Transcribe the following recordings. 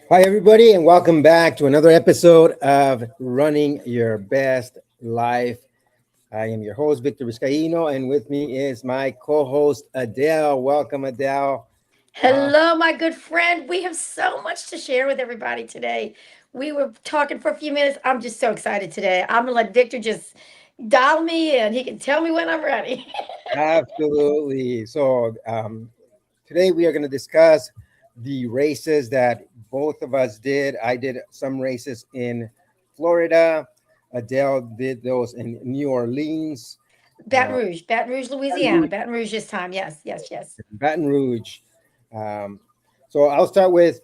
Hi, everybody, and welcome back to another episode of Running Your Best Life. I am your host, Victor Vizcaino, and with me is my co host, Adele. Welcome, Adele. Uh, Hello, my good friend. We have so much to share with everybody today. We were talking for a few minutes. I'm just so excited today. I'm gonna let Victor just dial me in. He can tell me when I'm ready. Absolutely. So, today we are going to discuss the races that both of us did. I did some races in Florida, Adele did those in New Orleans, uh, Baton Rouge, Louisiana. Baton Rouge this time. Yes, yes, yes. Baton Rouge. Um, so I'll start with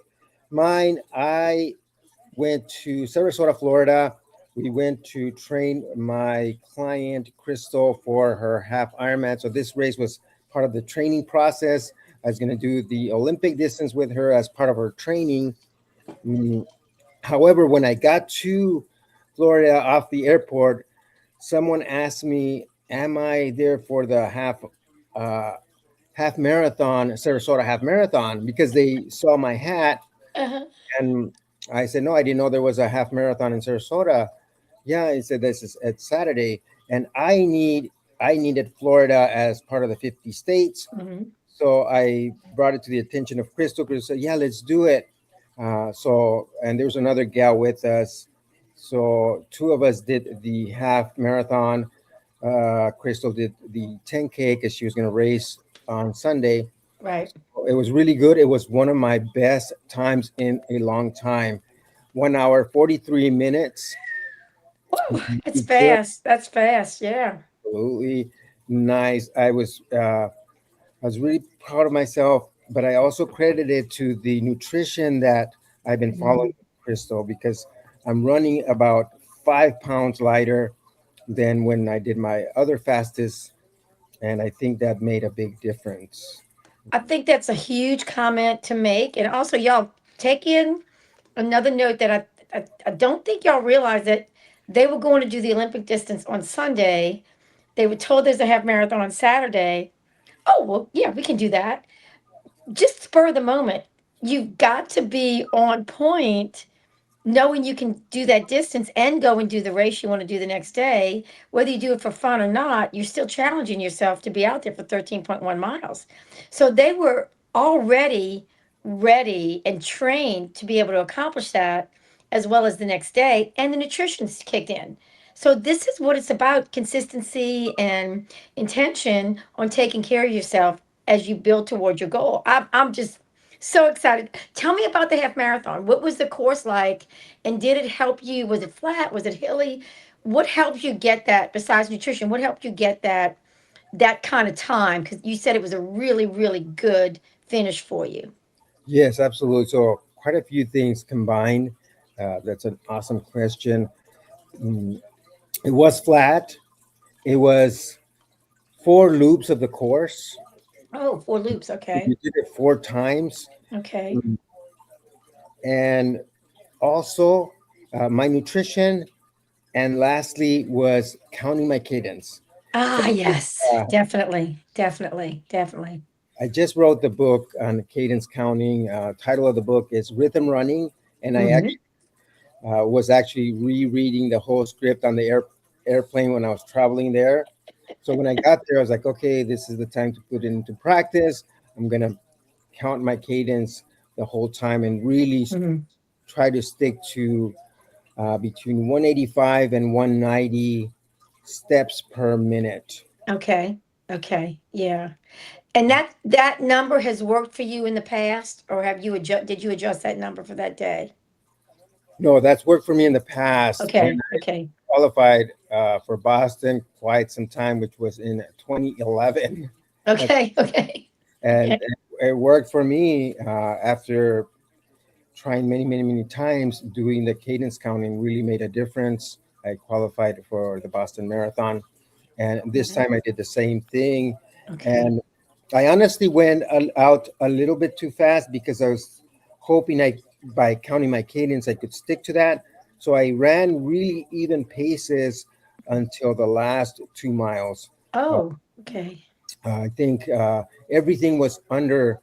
mine. I went to Sarasota, Florida. We went to train my client Crystal for her half Ironman. So this race was part of the training process. I was going to do the Olympic distance with her as part of her training. Mm, However, when I got to Florida off the airport, someone asked me, "Am I there for the uh, half marathon, Sarasota half marathon?" Because they saw my hat, Uh-huh. and I said, "No, I didn't know there was a half marathon in Sarasota." Yeah, he said this is at Saturday, and I needed Florida as part of the 50 states. hmm So I brought it to the attention of Crystal. Crystal said, "Yeah, let's do it." And there was another gal with us. So two of us did the half marathon. Crystal did the 10K because she was going to race on Sunday. Right. It was really good. It was one of my best times in a long time. 1 hour, 43 minutes. Whoa, that's Really good. fast. That's fast. Yeah. Absolutely nice. I was really proud of myself, but I also credited it to the nutrition that I've been following Mhm. Crystal because I'm running about 5 pounds lighter than when I did my other fastest, and I think that made a big difference. I think that's a huge comment to make. And also, y'all take in another note that I don't think y'all realize that they were going to do the Olympic distance on Sunday. They were told there's a half marathon on Saturday. Oh, well, yeah, we can do that. Just spur of the moment. You've got to be on point, knowing you can do that distance and go and do the race you want to do the next day. Whether you do it for fun or not, you're still challenging yourself to be out there for 13.1 miles. So they were already ready and trained to be able to accomplish that as well as the next day. And the nutrition's kicked in. So this is what it's about: consistency and intention on taking care of yourself as you build toward your goal. I'm just so excited. Tell me about the half marathon. What was the course like? And did it help you? Was it flat? Was it hilly? What helped you get that besides nutrition? What helped you get that kind of time? Because you said it was a really, really good finish for you. Yes, absolutely. So, quite a few things combined. That's an awesome question. Mm, It was flat, it was 4 loops of the course. Oh, 4 loops. We Okay. did it 4 times. Okay. Mm, And also, my nutrition, and lastly was counting my cadence. So Ah, yes. uh, Definitely. Definitely. Definitely. I just wrote the book on cadence counting. Title of the book is Rhythm Running, and I hmm actually was actually rereading the whole script on the airplane when I was traveling there. So when I got there, I was like, okay, this is the time to put it into practice. I'm gonna count my cadence the whole time and really hmm try to stick to between 185 and 190 steps per minute. Okay. Okay. Yeah. And that number has worked for you in the past, or have you adjust? Did you adjust that number for that day? No, that's worked for me in the past, and Okay. I Okay. qualified for Boston quite some time, which was in 2011. That's, Okay. Okay. and Okay. it worked for me after trying many times. Doing the cadence counting really made a difference. I qualified for the Boston Marathon, and this Mhm. time I did the same thing. Okay. And I honestly went out a little bit too fast because I was hoping I, by counting my cadence, I could stick to that. So I ran really even paces until the last 2 miles. Uh, Oh, okay. I think everything was under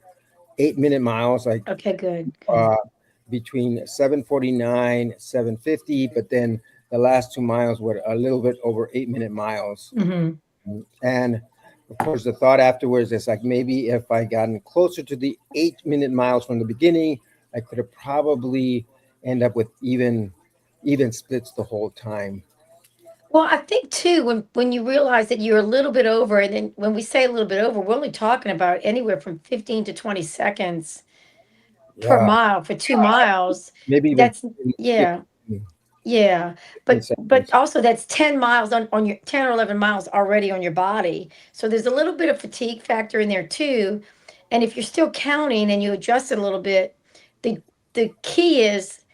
8 minute miles. Like Okay, good. uh, Good. between 7:49, 7:50, but then the last 2 miles were a little bit over 8-minute miles. Hmm. And of course, the thought afterwards is like maybe if I gotten closer to the 8-minute miles from the beginning, I could have probably end up with even splits the whole time. Well, I think too, when you realize that you're a little bit over, and then when we say a little bit over, we're only talking about anywhere from 15 to 20 seconds per Yeah, mile for 2 miles. maybe even That's, yeah. 15, Yeah, 15 but seconds. also that's 10 miles on your 10 or 11 miles already on your body. So there's a little bit of fatigue factor in there too. And if you're still counting and you adjust it a little bit, the the key is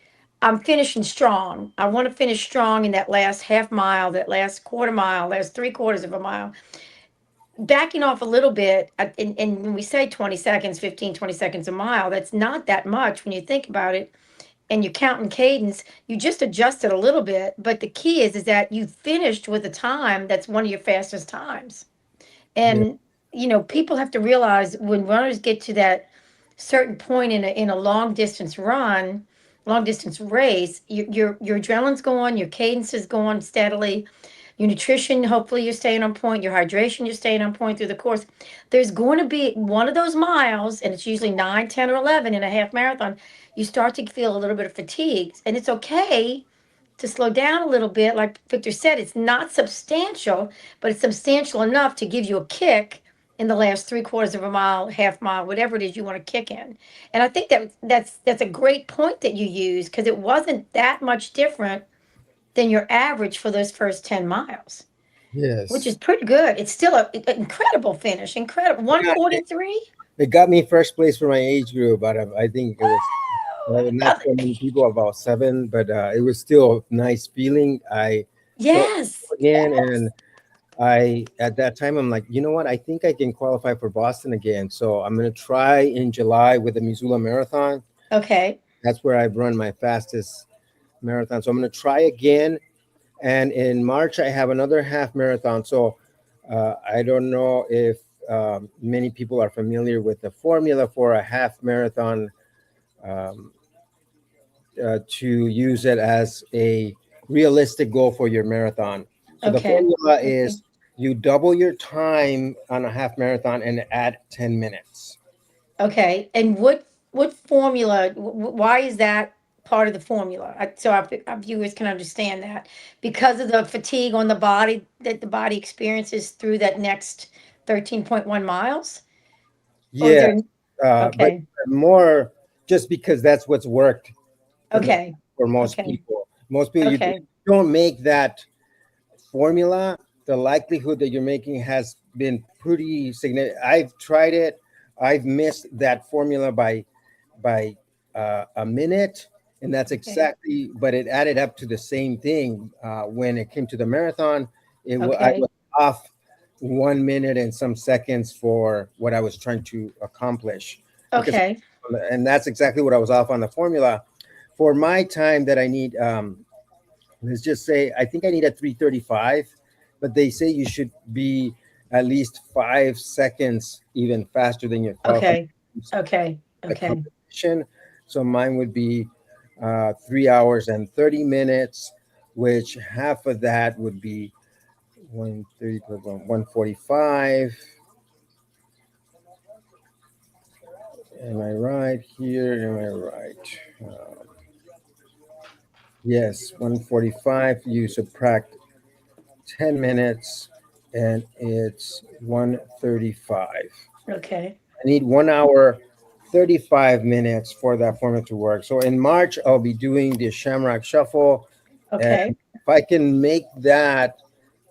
I'm finishing strong. I want to finish strong in that last half mile, that last quarter mile, last three quarters of a mile. Backing off a little bit, and when we say 20 seconds, 15, 20 seconds a mile, that's not that much when you think about it and you're counting cadence, you just adjust it a little bit. But the key is that you finished with a time that's one of your fastest times. Yeah. And people have to realize when runners get to that certain point in a long distance race, your adrenaline's going, your cadence is going steadily. Your nutrition, hopefully, you're staying on point. Your hydration, you're staying on point through the course. There's going to be one of those miles, and it's usually 9, 10, or 11 in a half marathon. You start to feel a little bit of fatigue, and it's okay to slow down a little bit. Like Victor said, it's not substantial, but it's substantial enough to give you a kick in the last three quarters of a mile, half mile, whatever it is you want to kick in. And I think that's a great point that you use because it wasn't that much different than your average for those first 10 miles, which is Yes. pretty good. It's still an incredible finish. Incredible. Yeah, it, 143. it got me first place for my age group, but I think it was not Another. so many people, about seven, but it was still a nice feeling. I felt Yes. again, and I at that time I'm like, you know what? I think I can qualify for Boston again. So I'm gonna try in July with the Missoula Marathon. Okay. That's where I've run my fastest marathon. So I'm gonna try again. And in March I have another half marathon. So I don't know if many people are familiar with the formula for a half marathon, um, to use it as a realistic goal for your marathon. So the Okay. formula Okay. is you double your time on a half marathon and add 10 minutes. Okay. And what formula? Why is that part of the formula? So our viewers can understand that because of the fatigue on the body that the body experiences through that next 13.1 miles, or is Yes, there? but Okay. more just because that's what's worked for the Okay. for most Okay. people. Most people, you Okay. don't make that formula, the likelihood that you're making has been pretty significant. I've tried it. I've missed that formula by a minute, and that's Okay. exactly. But it added up to the same thing when it came to the marathon. I Okay. was off 1 minute and some seconds for what I was trying to accomplish, because, Okay. and that's exactly what I was off on the formula. For my time that I need, let's just say I think I need a 3:35, but they say you should be at least 5 seconds even faster than your qualifying Okay. Okay. the Okay. competition. So mine would be 3 hours and 30 minutes, which half of that would be 130 plus 145. Am I right here? Am I right? Yes, 145. You subtract 10 minutes and it's 135. Okay. I need 1 hour, 35 minutes for that formula to work. So in March, I'll be doing the Shamrock Shuffle. And Okay. if I can make that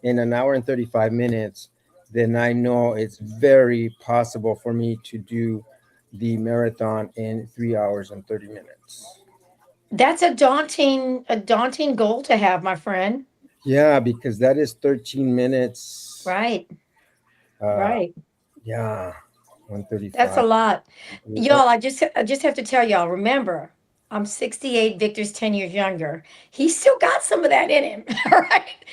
in an hour and 35 minutes, then I know it's very possible for me to do the marathon in 3 hours and 30 minutes. That's a daunting goal to have, my friend. Yeah, because that is 13 minutes. Right. Uh, Right. yeah, That's a 135. lot. Y'all, I just have to tell y'all, remember, I'm 68, Victor's 10 years younger. He's still got some of that in him. All right.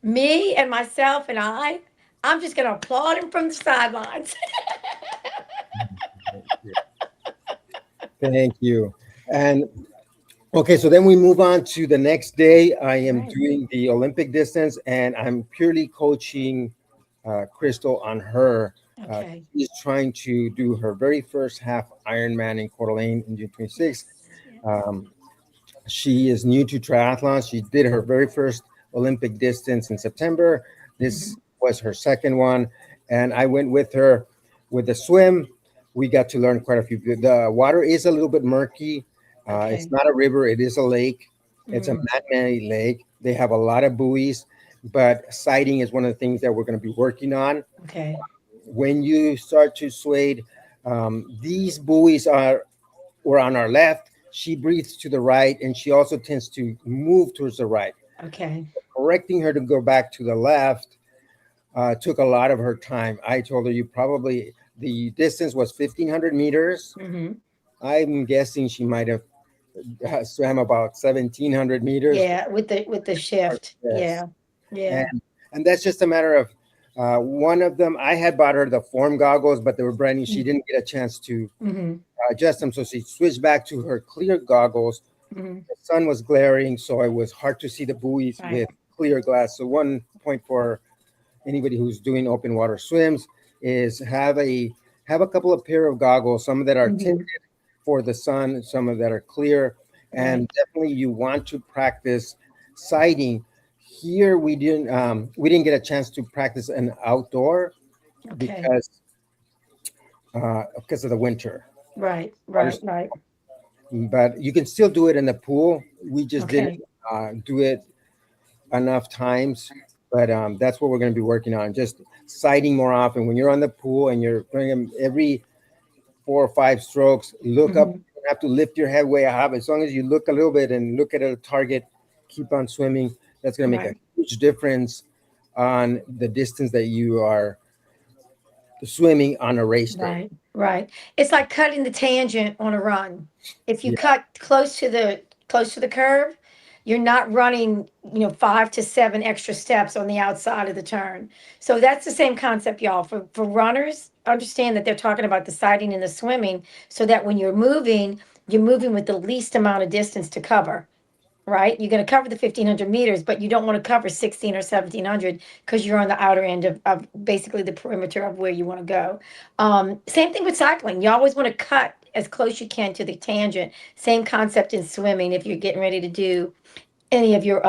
Me and myself and I'm just gonna applaud him from the sidelines. Thank you. And Okay, so then we move on to the next day. I am Right. doing the Olympic distance, and I'm purely coaching Crystal on her. Okay. She's trying to do her very first half Ironman in Coeur d'Alene in June 26th. Yes. Yes. Um, she is new to triathlon. She did her very first Olympic distance in September. Hmm. This was her second one, and I went with her with the swim. We got to learn quite a few. The water is a little bit murky. It's Okay. not a river; it is a lake. It's a Mm. man-made lake. They have a lot of buoys, but sighting is one of the things that we're going to be working on. Okay. When you start to swade, these buoys are were on our left. She breathes to the right, and she also tends to move towards the right. Okay. Correcting her to go back to the left took a lot of her time. I told her you probably the distance was 1,500 meters. Hmm. I'm guessing she might have swam about 1,700 meters. Yeah. With the shift. Yes, Yeah. Yeah. and that's just a matter of one of them. I had bought her the form goggles, but they were brand new. She didn't get a chance to Mm-hmm. adjust them, so she switched back to her clear goggles. Hmm. The sun was glaring, so it was hard to see the buoys Right. with clear glass. So one point for anybody who's doing open water swims is have a couple of pair of goggles, some that are tinted Hmm. for the sun, some of that are clear, Right. and definitely you want to practice sighting. Here we didn't get a chance to practice an outdoor Okay. because of the winter. Right. Right. Right. But you can still do it in the pool. We just didn't Okay. do it enough times. But that's what we're going to be working on. Just sighting more often. When you're on the pool and you're doing them every 4 or 5 strokes, look up. Hmm. You don't have to lift your head way up. As long as you look a little bit and look at a target, keep on swimming. That's going to make a Right. huge difference on the distance that you are swimming on a race day. Right, right. It's like cutting the tangent on a run. If you Yeah, cut close to the curve, you're not running, 5 to 7 extra steps on the outside of the turn. So that's the same concept, y'all. For runners, understand that they're talking about the sighting and the swimming, so that when you're moving with the least amount of distance to cover, right? You're going to cover the 1,500 meters, but you don't want to cover 16 or 1,700 because you're on the outer end of basically the perimeter of where you want to go. Same thing with cycling. You always want to cut as close you can to the tangent. Same concept in swimming if you're getting ready to do any of your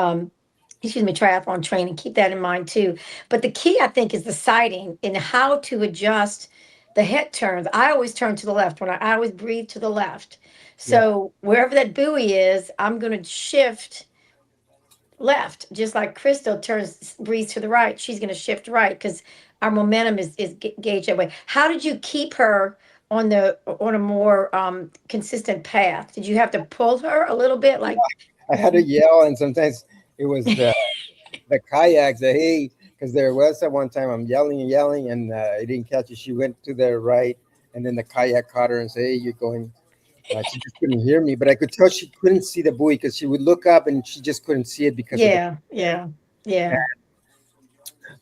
triathlon training. Keep that in mind too. But the key, I think, is the sighting and how to adjust the head turns. I always turn to the left when I always breathe to the left. yeah, So wherever that buoy is, I'm going to shift left, just like Crystal turns breathes to the right. She's going to shift right because our momentum is gauged that way. How did you keep her on a more consistent path? Did you have to pull her a little bit, like? I had to yell, and sometimes it was the kayaks. That hey, because there was at one time I'm yelling and yelling, and I didn't catch it. She went to the right, and then the kayak caught her and say, "Hey, you're going." She just couldn't hear me, but I could tell she couldn't see the buoy because she would look up and she just couldn't see it because of the. Yeah, yeah, yeah.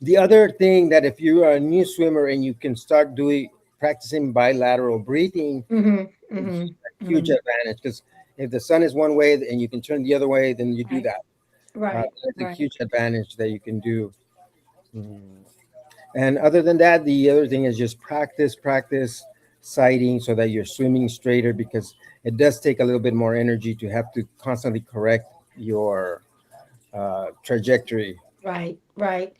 The other thing that if you are a new swimmer and you can start doing practicing bilateral breathing, Mm-hmm. it's Mm-hmm. a huge Mm-hmm. advantage because if the sun is one way and you can turn the other way, then you do Right, that. right, That's a right. huge advantage that you can do. Mhm. And other than that, the other thing is just practice sighting so that you're swimming straighter because it does take a little bit more energy to have to constantly correct your trajectory. Right, right.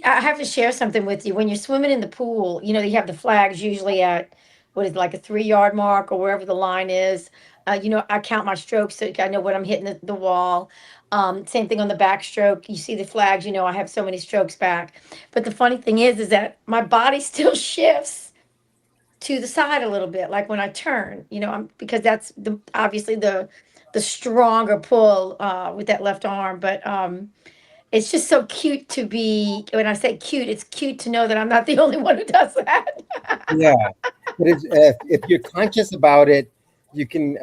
I have to share something with you. When you're swimming in the pool, you have the flags usually at what is it, like a 3 yard mark or wherever the line is. I count my strokes so I know when I'm hitting the wall. Same thing on the backstroke. You see the flags, I have so many strokes back. But the funny thing is that my body still shifts to the side a little bit, like when I turn, because that's obviously the stronger pull with that left arm. But it's just so cute to be, when I say cute, it's cute to know that I'm not the only one who does that. Yeah, but if you're conscious about it, you can.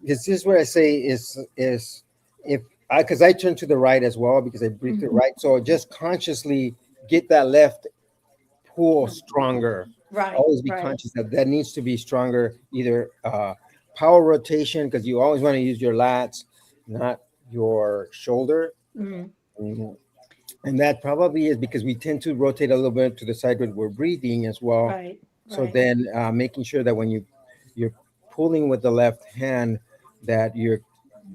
This is what I say is if because I turn to the right as well because I breathe to the Mhm. right. So just consciously get that left pull stronger. Right, Always be right, conscious that that needs to be stronger, either power rotation, because you always want to use your lats, not your shoulder. Mm, Mhm. And that probably is because we tend to rotate a little bit to the side when we're breathing as well. right, So right. then making sure that when you're pulling with the left hand, that you're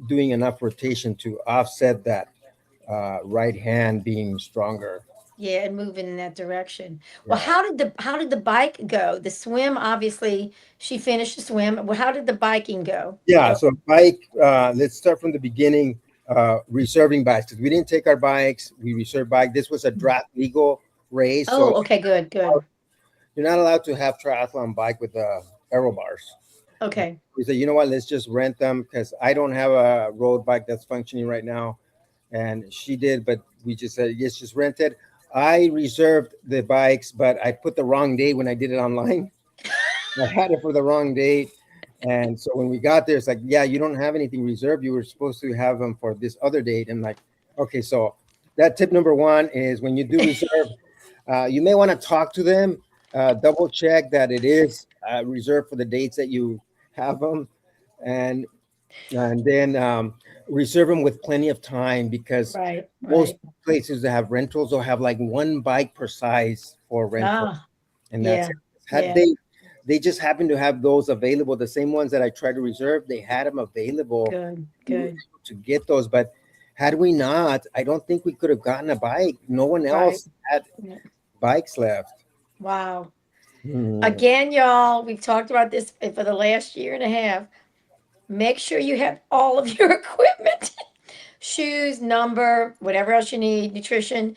doing enough rotation to offset that right hand being stronger. Yeah, and moving in that direction. Well, Yeah. how did the bike go? The swim, obviously, she finished the swim. Well, how did the biking go? Yeah. So bike, let's start from the beginning. Reserving bikes, because we didn't take our bikes. We reserved bike. This was a draft legal race, so Oh, okay, good, good. you're not allowed to have triathlon bike with aero bars. Okay. We said, you know what, let's just rent them because I don't have a road bike that's functioning right now. And she did, but we just said, yes, just rent it. I reserved the bikes, but I put the wrong date when I did it online. I had it for the wrong date. And so when we got there, it's like, yeah, you don't have anything reserved. You were supposed to have them for this other date. And like, okay, so that tip number one is when you do reserve, you may want to talk to them, double check that it is reserved for the dates that you have them, and and then reserve them with plenty of time because Right, most right. places that have rentals will have like one bike per size for rental, Ah, and that's yeah, it. Had yeah. they just happen to have those available. The same ones that I tried to reserve, they had them available. Good, We were good. able to get those, but had we not, I don't think we could have gotten a bike. No one Right. else had Yeah. bikes left. Wow. Mhm. Again, y'all, we've talked about this for the last year and a half. Make sure you have all of your equipment, shoes, number, whatever else you need, nutrition,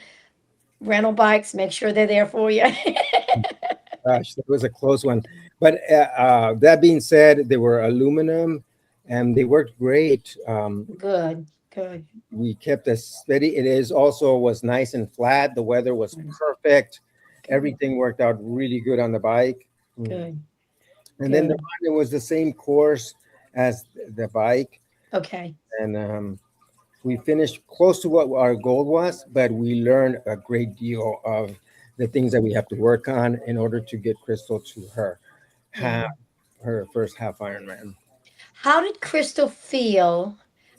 rental bikes, make sure they're there for you. Gosh, that was a close one. But that being said, they were aluminum and they worked great. Good, good, We kept us steady. It is also was nice and flat. The weather was good, perfect. good, Everything worked out really good on the bike. Mm. good, And then the good. run, it was the same course as the bike. Okay. And we finished close to what our goal was, but we learned a great deal of the things that we have to work on in order to get Crystal to half, Mhm. her first half Ironman. How did Crystal feel?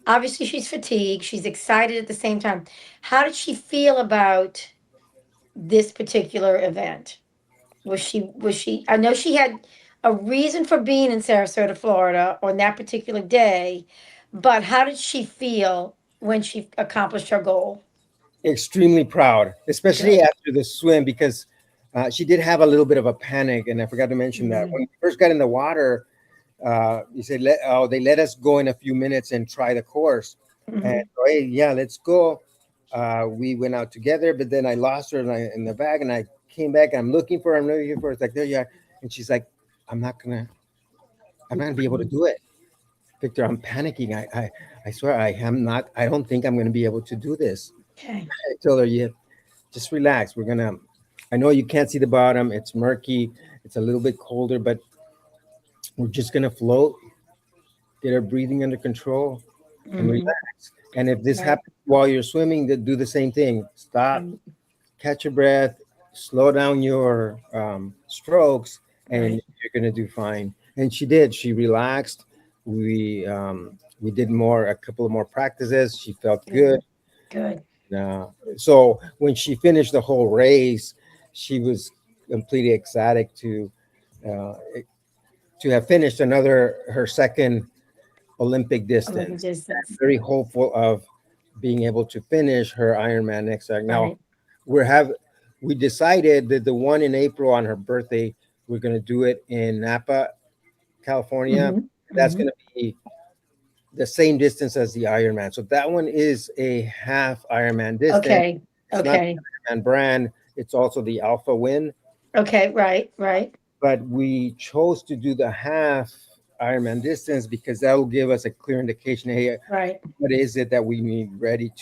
Obviously, she's fatigued. She's excited at the same time. How did she feel about this particular event? Was she I know she had a reason for being in Sarasota, Florida on that particular day, but how did she feel when she accomplished her goal? Extremely proud, especially Good. after the swim, because she did have a little bit of a panic. And I forgot to mention that when Mhm. we first got in the water, he said, they let us go in a few minutes and try the course. And Mhm. so, hey, yeah, let's go. We went out together, but then I lost her in the bag, and I came back. And I'm looking for her. I'm looking for her. It's like, there you are. And she's like, I'm not gonna, I'm not gonna be able to do it, Victor. I'm panicking. I swear, I am not. I don't think I'm gonna be able to do this. Okay. I told her, yeah, just relax. We're gonna. I know you can't see the bottom. It's murky. It's a little bit colder, but we're just gonna float, get our breathing under control, and Mhm. relax. And if this Right. happens while you're swimming, then do the same thing. Stop, Right. catch your breath, slow down your strokes, and Right. you're gonna do fine. And she did. She relaxed. We did a couple of more practices. She felt good. Good. Good. So when she finished the whole race, she was completely ecstatic uh, to have finished her second Olympic Olympic distance. distance. Very hopeful of being able to finish her Ironman next year. Now, Right. we have we decided that the one in April on her birthday, we're going to do it in Napa, California. Mhm. That's going Mhm. to be the same distance as the Ironman. So that one is a half Ironman distance. Okay. It's not Okay. the Ironman brand. It's also the Alpha Win, Okay. Right. Right. but we chose to do the half Ironman distance because that will give us a clear indication. Hey, Right. what is it that we need ready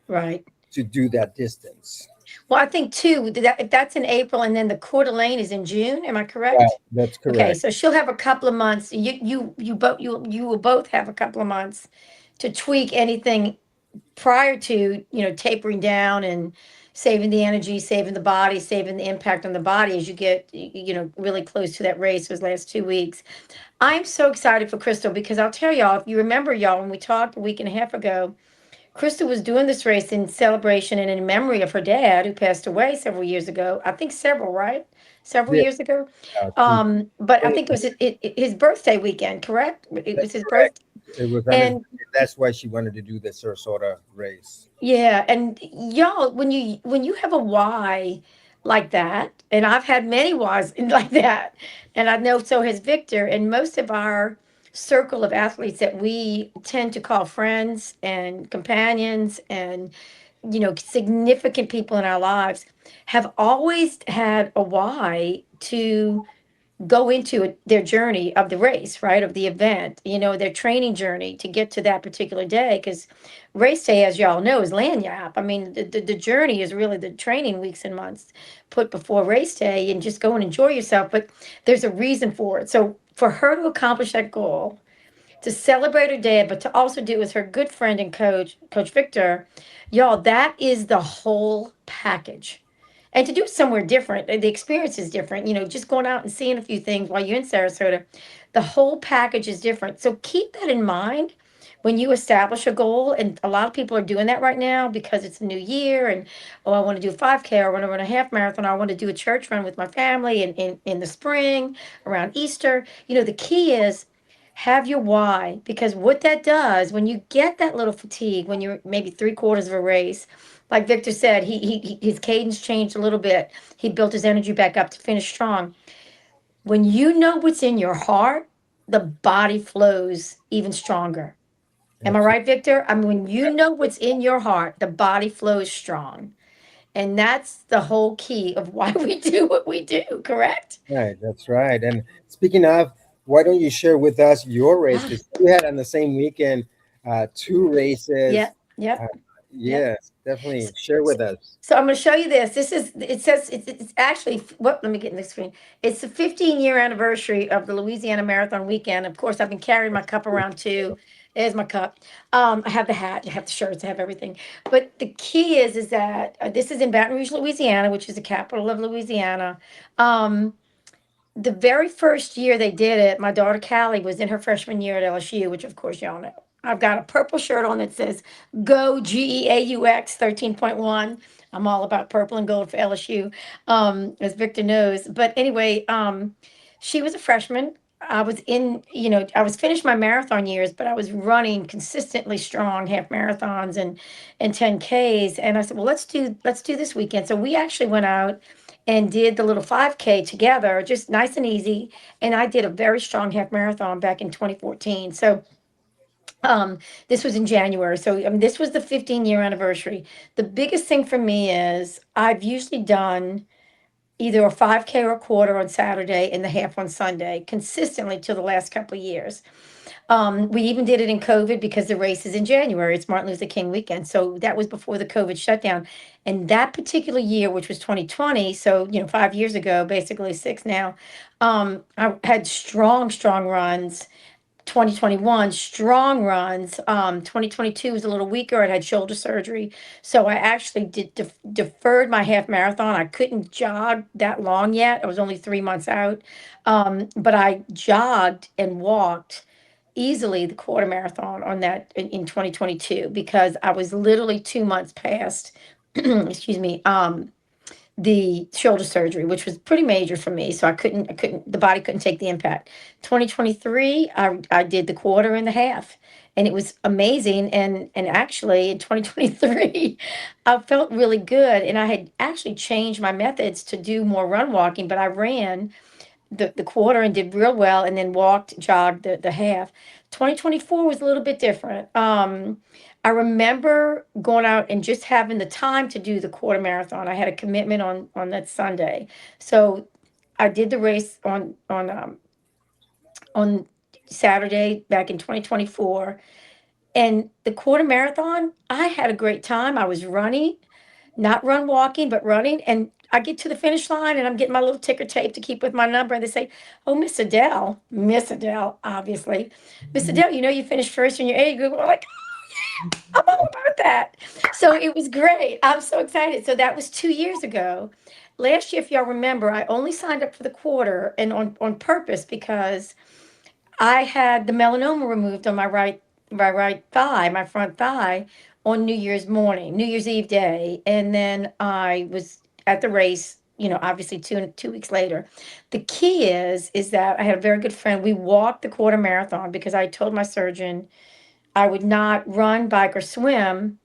Right. to do that distance? Well, I think too that if that's in April and then the Coeur d'Alene is in June, am I Right, correct? that's Okay, correct. so she'll have a couple of months. You will both have a couple of months to tweak anything prior to tapering down and saving the energy, saving the body, saving the impact on the body as you get really close to that race those last 2 weeks. I'm so excited for Crystal because I'll tell y'all, if you remember, y'all, when we talked a week and a half ago, Crystal was doing this race in celebration and in memory of her dad who passed away several years ago. I think several, right? Several Yeah, years ago. two, But I 20, think it was his birthday weekend, correct? It was that's his correct. birthday. It was on his And birthday. That's why she wanted to do the Sarasota race. yeah, and y'all, when you have a why like that, and I've had many whys like that, and I know so has Victor, and most of our circle of athletes that we tend to call friends and companions and significant people in our lives have always had a why to go into their journey of the race, right? Of the event, their training journey to get to that particular day. Because race day, as y'all know, is lanyap. I mean, the journey is really the training weeks and months put before race day and just go and enjoy yourself. But there's a reason for it. So for her to accomplish that goal, to celebrate her dad, but to also do with her good friend and Coach Victor, y'all, that is the whole package. And to do it somewhere different, the experience is different. Just going out and seeing a few things while you're in Sarasota, the whole package is different. So keep that in mind when you establish a goal. And a lot of people are doing that right now because it's a new year. And, oh, I want to do a 5K, or I want to run a half marathon, or I want to do a church run with my family in the spring around Easter. The key is have your why, because what that does when you get that little fatigue, when you're maybe three quarters of a race, like Victor said, his cadence changed a little bit. He built his energy back up to finish strong. When you know what's in your heart, the body flows even stronger. Am I Absolutely. right, Victor? I mean, when you know what's in your heart, the body flows strong. And that's the whole key of why we do what we do, correct? Right, that's right. And speaking of, why don't you share with us your race? Ah, Because you had on the same weekend two races. yep, yep, Uh, yep. yes, definitely share with us. So I'm going to show you this. It says, it's actually, what, let me get in the screen. It's the 15-year anniversary of the Louisiana Marathon weekend. Of course, I've been carrying my cup around too. There's my cup. I have the hat, I have the shirts, I have everything. But the key is that this is in Baton Rouge, Louisiana, which is the capital of Louisiana. Um, the very first year they did it, my daughter Callie was in her freshman year at LSU, which of course y'all know. I've got a purple shirt on that says Go GEAUX 13.1. I'm all about purple and gold for LSU, as Victor knows. But anyway, she was a freshman. I was finished my marathon years, but I was running consistently strong half marathons and 10Ks. And I said, well, let's do this weekend. So we actually went out and did the little 5K together, just nice and easy. And I did a very strong half marathon back in 2014. So this was in January. So this was the 15-year anniversary. The biggest thing for me is I've usually done either a 5K or a quarter on Saturday and the half on Sunday consistently till the last couple of years. We even did it in COVID because the race is in January. It's Martin Luther King weekend. So that was before the COVID shutdown. And that particular year, which was 2020, so 5 years ago, basically six now, I had strong, strong runs. 2021 strong runs. 2022 was a little weaker. I had shoulder surgery, so I actually did deferred my half marathon. I couldn't jog that long yet. I was only 3 months out, but I jogged and walked easily the quarter marathon on that in 2022 because I was literally 2 months past. Excuse me. The shoulder surgery, which was pretty major for me. So the body couldn't take the impact. 2023, I did the quarter and the half, and it was amazing. And actually, in 2023, I felt really good, and I had actually changed my methods to do more run walking, but I ran the quarter and did real well, and then walked, jogged the half. 2024 was a little bit different. I remember going out and just having the time to do the quarter marathon. I had a commitment on that Sunday. So I did the race on Saturday back in 2024. And the quarter marathon, I had a great time. I was running, not run walking, but running. And I get to the finish line and I'm getting my little ticker tape to keep with my number. And they say, oh, Miss Adele, obviously. Miss Adele, you finished first in your age group. I'm like, I'm all about that. So it was great. I'm so excited. So that was 2 years ago. Last year, if y'all remember, I only signed up for the quarter and on purpose because I had the melanoma removed on my right thigh, my front thigh, on New Year's morning, New Year's Eve day, and then I was at the race. Obviously 2 weeks later. The key is that I had a very good friend. We walked the quarter marathon because I told my surgeon I would not run, bike, or swim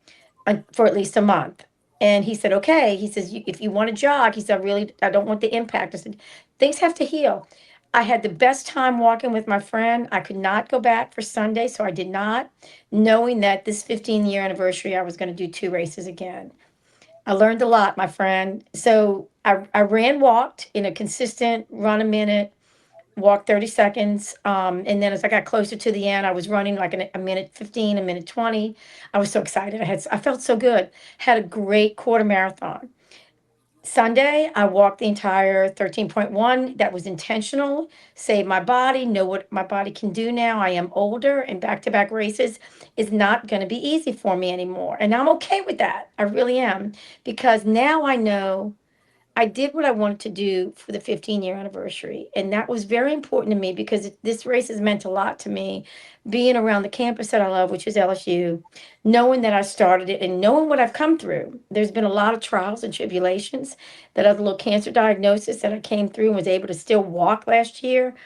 for at least a month. And he said, okay. He says, if you want to jog, he said, I don't want the impact. I said, things have to heal. I had the best time walking with my friend. I could not go back for Sunday, so I did not, knowing that this 15-year anniversary, I was going to do two races again. I learned a lot, my friend. So I ran, walked in a consistent run a minute, walk 30 seconds. And then as I got closer to the end, I was running like a minute 15, a minute 20. I was so excited. I felt so good. Had a great quarter marathon. Sunday, I walked the entire 13.1. That was intentional. Saved my body, know what my body can do now. I am older, and back to back races is not going to be easy for me anymore. And I'm okay with that. I really am. Because now I know I did what I wanted to do for the 15-year anniversary. And that was very important to me because this race has meant a lot to me. Being around the campus that I love, which is LSU, knowing that I started it and knowing what I've come through. There's been a lot of trials and tribulations. That other little cancer diagnosis that I came through and was able to still walk last year.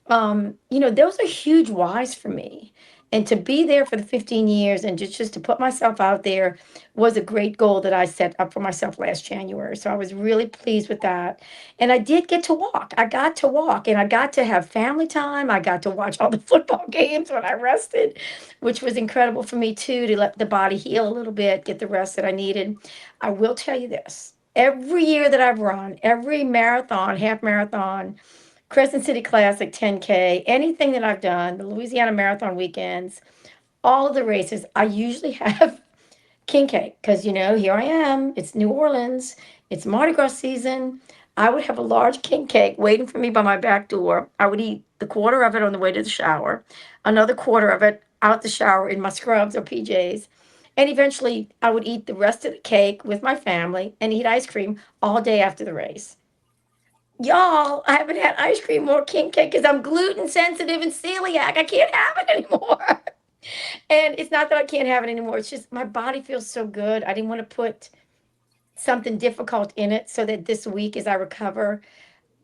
Those are huge whys for me. And to be there for the 15 years and just to put myself out there was a great goal that I set up for myself last January. So I was really pleased with that. And I did get to walk. I got to walk and I got to have family time. I got to watch all the football games when I rested, which was incredible for me too, to let the body heal a little bit, get the rest that I needed. I will tell you this. Every year that I've run, every marathon, half marathon, Crescent City Classic 10K, anything that I've done, the Louisiana Marathon weekends, all of the races, I usually have king cake because, here I am. It's New Orleans, it's Mardi Gras season. I would have a large king cake waiting for me by my back door. I would eat the quarter of it on the way to the shower, another quarter of it out the shower in my scrubs or PJs. And eventually, I would eat the rest of the cake with my family and eat ice cream all day after the race. Y'all, I haven't had ice cream or king cake because I'm gluten sensitive and celiac. I can't have it anymore. And it's not that I can't have it anymore. It's just my body feels so good. I didn't want to put something difficult in it so that this week as I recover,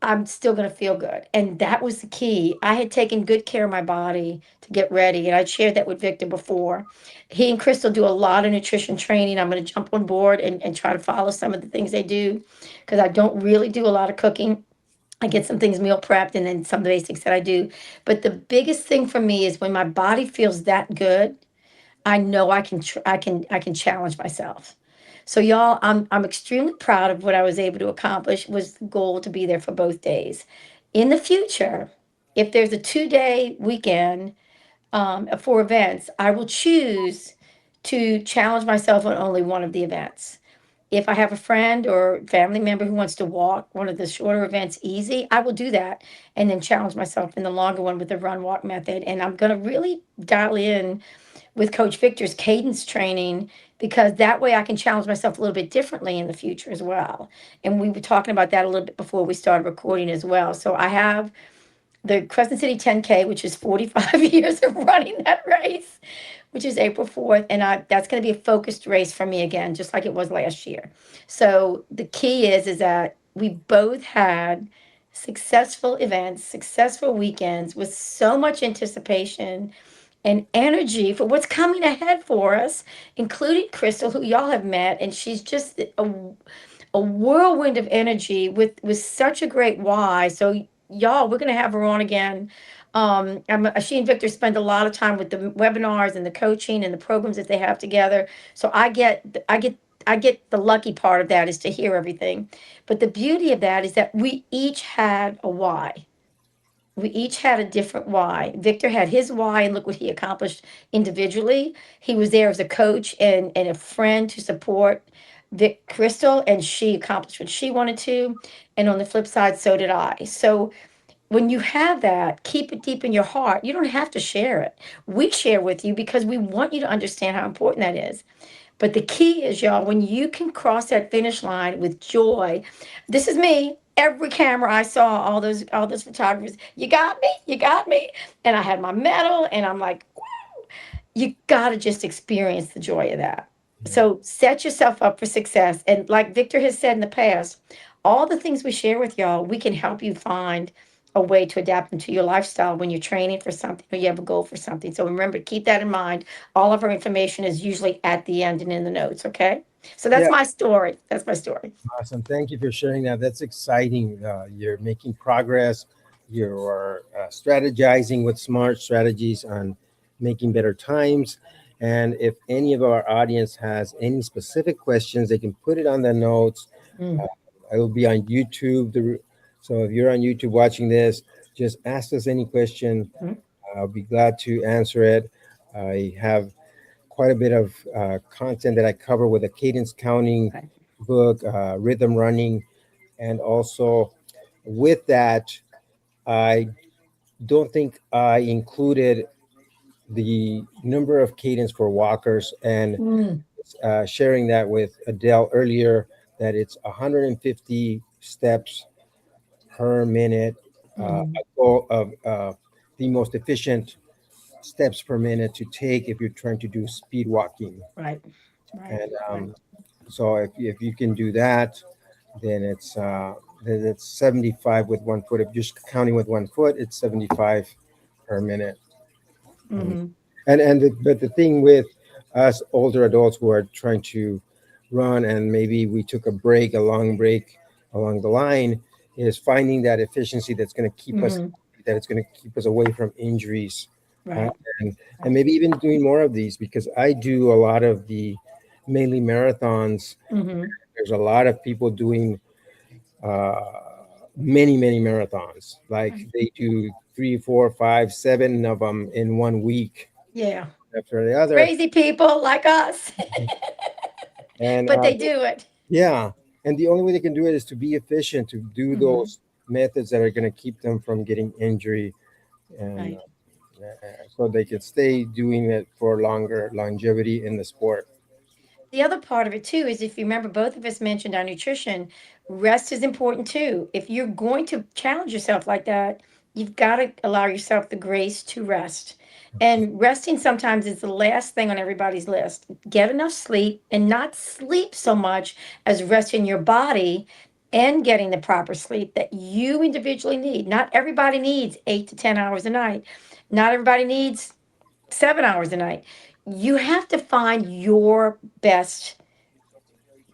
I'm still going to feel good. And that was the key. I had taken good care of my body to get ready. And I shared that with Victor before. He and Crystal do a lot of nutrition training. I'm going to jump on board and try to follow some of the things they do because I don't really do a lot of cooking. I get some things meal prepped and then some basics that I do. But the biggest thing for me is when my body feels that good, I know I can challenge myself. So y'all, I'm extremely proud of what I was able to accomplish. Was the goal to be there for both days. In the future, if there's a 2-day weekend for events, I will choose to challenge myself on only one of the events. If I have a friend or family member who wants to walk one of the shorter events easy, I will do that and then challenge myself in the longer one with the run walk method. And I'm going to really dial in with Coach Victor's cadence training because that way I can challenge myself a little bit differently in the future as well. And we were talking about that a little bit before we started recording as well. So I have the Crescent City 10K, which is 45 years of running that race, which is April 4th. And that's going to be a focused race for me again, just like it was last year. So the key is that we both had successful events, successful weekends with so much anticipation and energy for what's coming ahead for us, including Crystal, who y'all have met. And she's just a whirlwind of energy with such a great why. So y'all, we're gonna have her on again. She and Victor spend a lot of time with the webinars and the coaching and the programs that they have together. So I get the lucky part of that is to hear everything. But the beauty of that is that we each had a why. We each had a different why. Victor had his why, and look what he accomplished individually. He was there as a coach and a friend to support Vic Crystal, and she accomplished what she wanted to. And on the flip side, so did I. So when you have that, keep it deep in your heart. You don't have to share it. We share with you because we want you to understand how important that is. But the key is, y'all, when you can cross that finish line with joy, this is me. every camera I saw, all those photographers, you got me. And I had my medal, and I'm like, you got to just experience the joy of that. Yeah. So set yourself up for success. And like Victor has said in the past, all the things we share with y'all, we can help you find a way to adapt into your lifestyle when you're training for something or you have a goal for something. So remember, keep that in mind. All of our information is usually at the end and in the notes, okay? So that's Yeah. my story. That's my story. Awesome. Thank you for sharing that. That's exciting. You're making progress. You're strategizing with smart strategies on making better times. And if any of our audience has any specific questions, they can put it on the notes. Uh, Mm, I will be on YouTube. So if you're on YouTube watching this, just ask us any question. mm, I'll be glad to answer it. I have quite a bit of content that I cover with a cadence counting right. book, rhythm running, and also with that, I don't think I included the number of cadence for walkers and Mm, sharing that with Adele earlier that it's 150 steps per minute, mm, a goal of the most efficient steps per minute to take if you're trying to do speed walking. right. Right. And Right. so if you can do that, then it's 75 with 1 foot. If you're just counting with 1 foot, it's 75 per minute. Um, Mm-hmm. but the thing with us older adults who are trying to run and maybe we took a break, a long break along the line, is finding that efficiency that's going to keep us Mm-hmm. that it's going to keep us away from injuries, uh, Right. and Right. maybe even doing more of these because I do a lot of the mainly marathons. Mm-hmm. There's a lot of people doing uh, many marathons. Like Right. they do three, four, five, seven of them in 1 week Yeah. after the other. Crazy people like us, And but they do it. yeah, and the only way they can do it is to be efficient, to do Mm-hmm. those methods that are going to keep them from getting injury, and Right. so they can stay doing it for longer longevity in the sport. The other part of it too is if you remember, both of us mentioned our nutrition. Rest is important too. If you're going to challenge yourself like that, you've got to allow yourself the grace to rest. And resting sometimes is the last thing on everybody's list. Get enough sleep and not sleep so much as resting your body and getting the proper sleep that you individually need. Not everybody needs 8 to 10 hours a night. Not everybody needs 7 hours a night. You have to find your best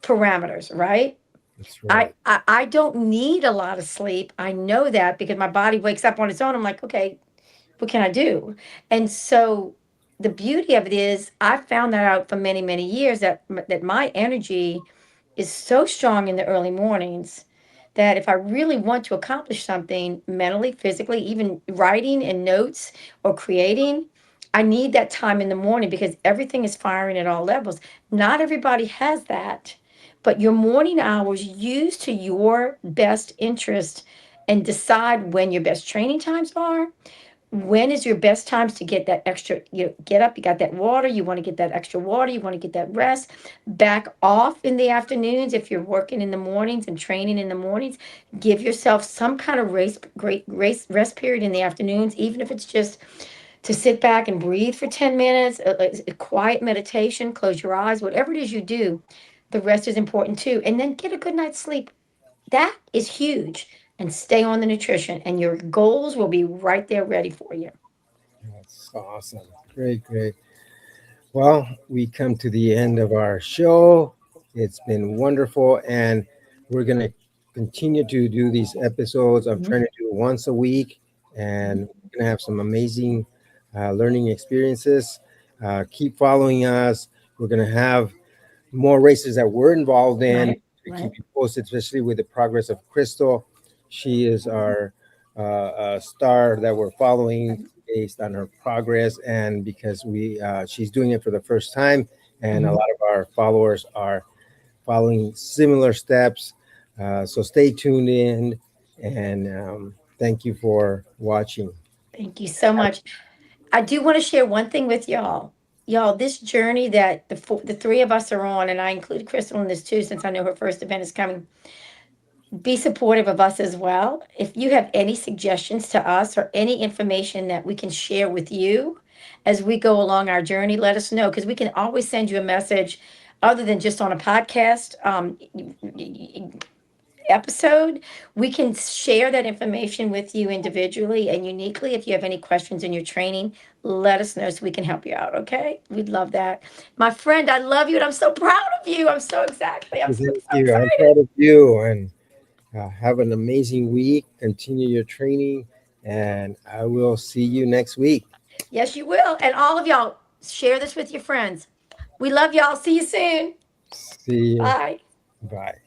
parameters, right? That's I, right. I I don't need a lot of sleep. I know that because my body wakes up on its own. I'm like, okay, what can I do? And so the beauty of it is I found that out for many years that my energy is so strong in the early mornings that if I really want to accomplish something mentally, physically, even writing and notes or creating, I need that time in the morning because everything is firing at all levels. Not everybody has that, but your morning hours use to your best interest and decide when your best training times are. When is your best times to get that extra, get up, you got that water, you want to get that extra water, you want to get that rest. Back off in the afternoons if you're working in the mornings and training in the mornings. Give yourself some kind of race rest period in the afternoons, even if it's just to sit back and breathe for 10 minutes, a quiet meditation, close your eyes, whatever it is you do. The rest is important too. And then get a good night's sleep. That is huge. And stay on the nutrition, and your goals will be right there ready for you. That's awesome. Great. Well, we come to the end of our show. It's been wonderful, and we're going to continue to do these episodes. I'm Mhm, trying to do it once a week, mhm. and we're going to have some amazing learning experiences. Keep following us. We're going to have more races that we're involved in Right, to keep right. you posted, especially with the progress of Crystal. She is our star that we're following based on her progress, and because we she's doing it for the first time, and a Mhm. lot of our followers are following similar steps. So stay tuned in, and thank you for watching. Thank you so much. I do want to share one thing with y'all. Y'all, this journey that the three of us are on, and I include Crystal in this too, since I know her first event is coming. be supportive of us as well. If you have any suggestions to us or any information that we can share with you as we go along our journey, let us know because we can always send you a message other than just on a podcast episode. We can share that information with you individually and uniquely. If you have any questions in your training, let us know so we can help you out. Okay, we'd love that. My friend, I love you and I'm so proud of you. I'm so, Thank so you. I'm excited. proud of you, and have an amazing week. Continue your training, and I will see you next week. Yes, you will. And all of y'all, share this with your friends. We love y'all. See you soon. See you. Bye. Bye.